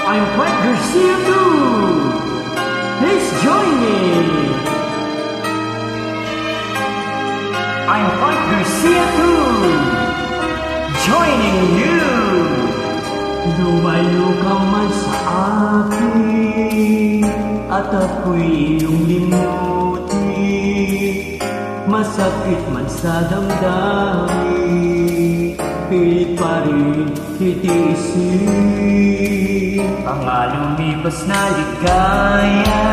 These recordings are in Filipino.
I'm Frank Garcia too. Please join me. I'm Frank Garcia too. Joining you. Lumayo ka man sa akin at ako'y iyong limutin. Masakit man sa damdamin, pilit pa rin titiisin. Mga lumipas na ligaya,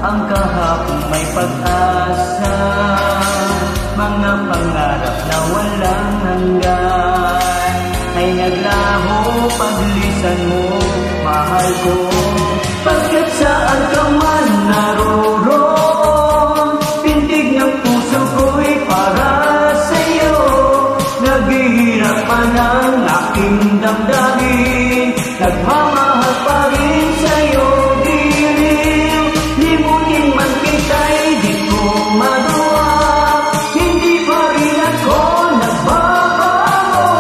ang kahapon may pag-asa, mga pangarap na walang hanggan ay naglaho paglisan mo, mahal ko. Pagkat saan ka man naroon, pintig ng puso ko'y para sa'yo. Naghihirapan ang aking damdamin, nagmamahal pa rin sa'yo, diriw. Limutin man kita'y di ko magawa, hindi pa rin ako nagbabago.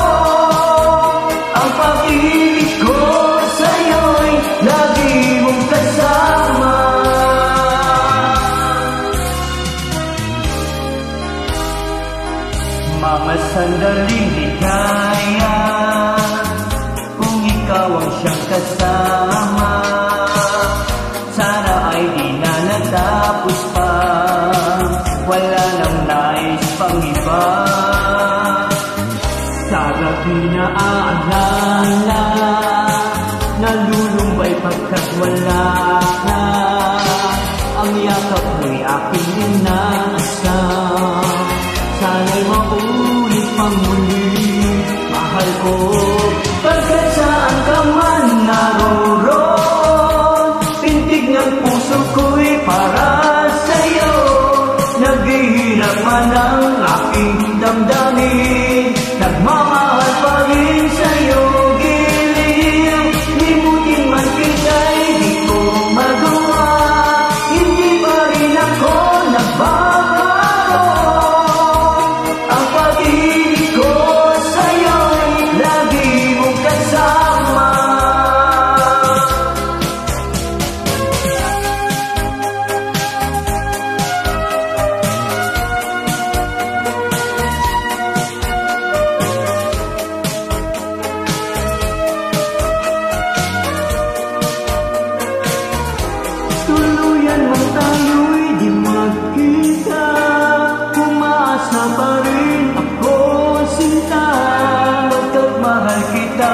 Ang pag-ibig ko sa'yo'y lagi mong kasama. Mga sandaling ligaya, kung ikaw ang siyang kasama, sana ay di na natapos pa, wala nang nais pang iba. Sarap inaalala, nalulumbay pagkat wala ka. Ang yakap mo'y aking inaasam, sana'y maulit pang muli, mahal ko. Pagkat saan ka man naroon, pintig ng puso ko'y para sa'yo. Naghihirap man ang aking damdamin, nagmamahal pa rin sa'yo, giliw. Limutin man kita'y di ko magawa, hindi pa rin ako nagbabago. Ang pag-ibig ko sa'yo'y lagi mong kasama. Tuluyan mong tayo'y di magkita, umaasa pa rin ako, sinta. Pagkat mahal kita,